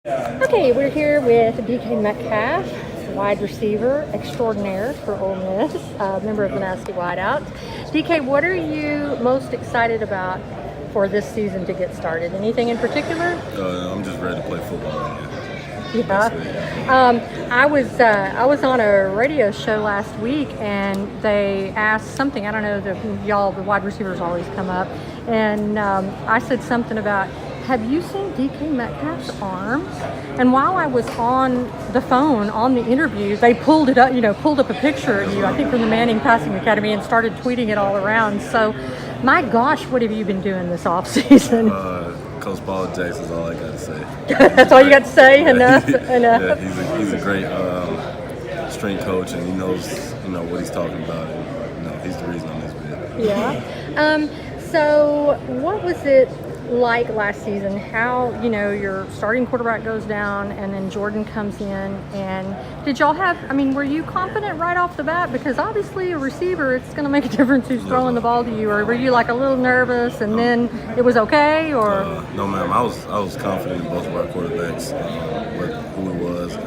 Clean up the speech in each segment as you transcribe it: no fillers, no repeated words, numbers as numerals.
Okay, we're here with D.K. Metcalf, wide receiver extraordinaire for Ole Miss, member of the Nasty Wideouts. D.K., what are you most excited about for this season to get started? Anything in particular? I'm just ready to play football again. Yeah. I was on a radio show last week, and they asked something. I don't know, the wide receivers always come up, and I said something about, have you seen DK Metcalf's arms? And while I was on the phone on the interview, they pulled up a picture of you, I think from the Manning Passing Academy, and started tweeting it all around. So, my gosh, what have you been doing this offseason? Coach Paul Jackson is all I got to say. That's all you got to say? Enough? Yeah, he's a great strength coach, and he knows what he's talking about, and he's the reason I'm this big. Yeah. So, what was it like last season? How, your starting quarterback goes down and then Jordan comes in, and did y'all were you confident right off the bat? Because obviously a receiver, it's going to make a difference who's throwing the ball to you, or were you like a little nervous and then it was okay? Or no, ma'am, I was confident in both of our quarterbacks, who it was.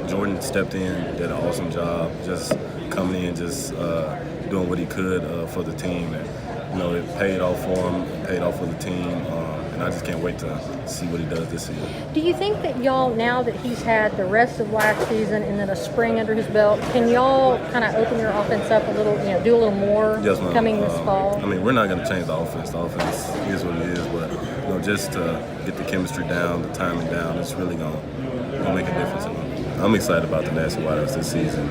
Jordan stepped in, did an awesome job, just coming in, just doing what he could for the team, and it paid off for him, it paid off for the team, and I just can't wait to see what he does this season. Do you think that y'all, now that he's had the rest of last season and then a spring under his belt, can y'all kind of open your offense up a little, do a little more coming this fall? We're not going to change the offense. The offense is what it is, but just to get the chemistry down, the timing down, it's really going to make a difference in it. I'm excited about the Nasty Wideouts this season,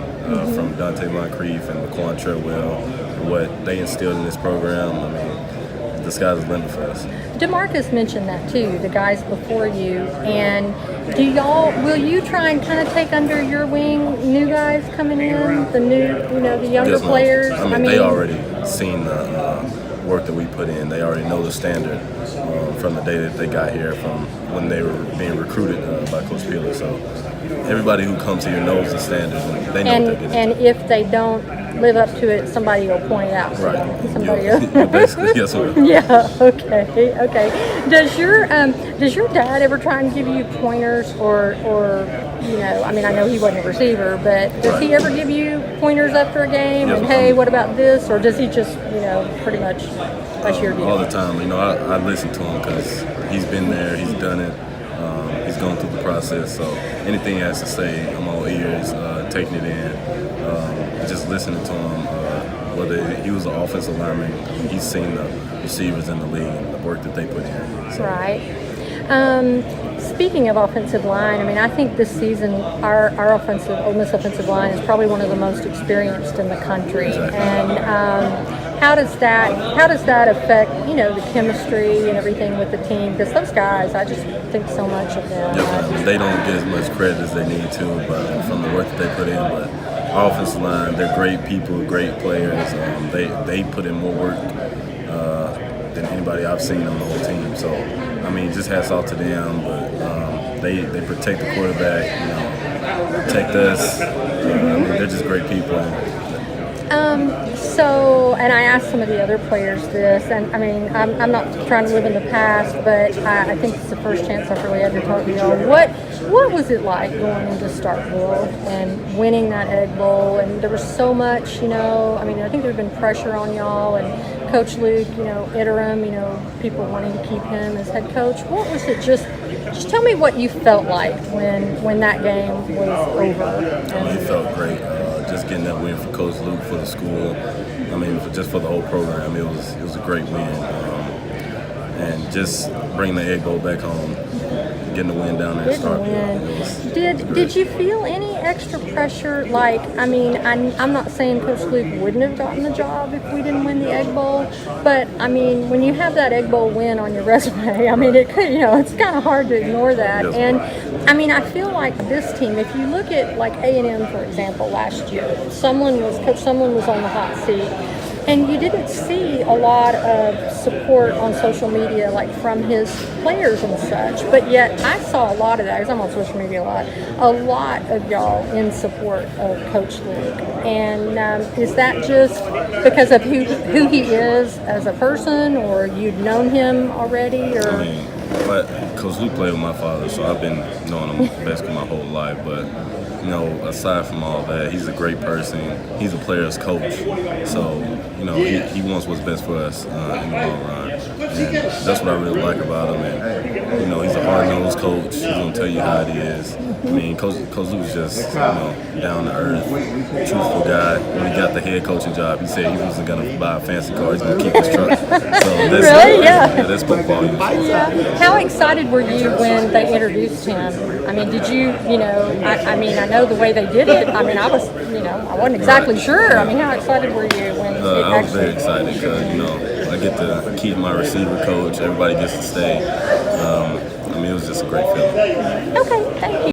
from Dante Moncrief and Laquan Treadwell, what they instilled in this program. The sky's the limit for us. DeMarcus mentioned that too, the guys before you. And will you try and kind of take under your wing new guys coming in, the younger players? They already seen the work that we put in. They already know the standard from the day that they got here, from when they were being recruited by Coach Peeler. So everybody who comes here knows the standard, and they know what they're getting. And if they don't live up to it, somebody will point it out to them. Somebody else. Basically, yes, sir. Yeah. Okay. Does your dad ever try and give you pointers, or I know he wasn't a receiver, but does he ever give you pointers after a game? Yes, and hey, what about this? Or does he just pretty much that's your deal? All the time. I listen to him because he's been there, he's done it. He's gone through the process, so anything he has to say, I'm all ears, taking it in, just listening to him. Whether he was an offensive lineman, he's seen the receivers in the league and the work that they put in. So. Right. Speaking of offensive line, I think this season our Ole Miss offensive line is probably one of the most experienced in the country. Exactly. And how does that affect the chemistry and everything with the team? Because those guys, I just think so much of them. Yeah, they don't get as much credit as they need to, but from the work that they put in. But our offensive line, they're great people, great players. They put in more work than anybody I've seen on the whole team. So just hats off to them. But they protect the quarterback, protect us. They're just great people. And I asked some of the other players this, and I'm not trying to live in the past, but I think it's the first chance I've really had to talk to y'all. What was it like going into Starkville and winning that Egg Bowl? And there was so much, I think there had been pressure on y'all, and Coach Luke, interim, people wanting to keep him as head coach. What was it? Just tell me what you felt like when that game was over. It felt great. Just getting that win for Coach Luke, for the school. Just for the whole program, it was a great win. And just bringing the Egg Bowl back home, getting the win down there at Starkville. Did you feel any extra pressure? I'm not saying Coach Luke wouldn't have gotten the job if we didn't win the Egg Bowl, but when you have that Egg Bowl win on your resume, it could, it's kind of hard to ignore that. Yes, and I feel like this team, if you look at like A&M, for example, last year, Coach Sumlin was on the hot seat. And you didn't see a lot of support on social media, like from his players and such. But yet, I saw a lot of that, because I'm on social media a lot of y'all in support of Coach Luke. And is that just because of who he is as a person, or you'd known him already? Or But Coach Luke played with my father, so I've been knowing him basically my whole life. But you know, aside from all that, he's a great person. He's a player's coach, so you know he wants what's best for us in the long run. And that's what I really like about him. And you know, he's a hard-nosed coach. He's gonna tell you how it is. I mean, Coach Luke's just down to earth, truthful guy. When he got the head coaching job, he said he wasn't gonna buy a fancy car. He's gonna keep his truck. So that's Really? Yeah. That's spoke volumes. Yeah. How excited were you when they introduced him? I mean, did you, I mean, I know the way they did it. I mean, I wasn't exactly sure. I mean, how excited were you when it I was actually? very excited because, I get to keep my receiver coach. Everybody gets to stay. I mean, it was just a great feeling. Okay, thank you.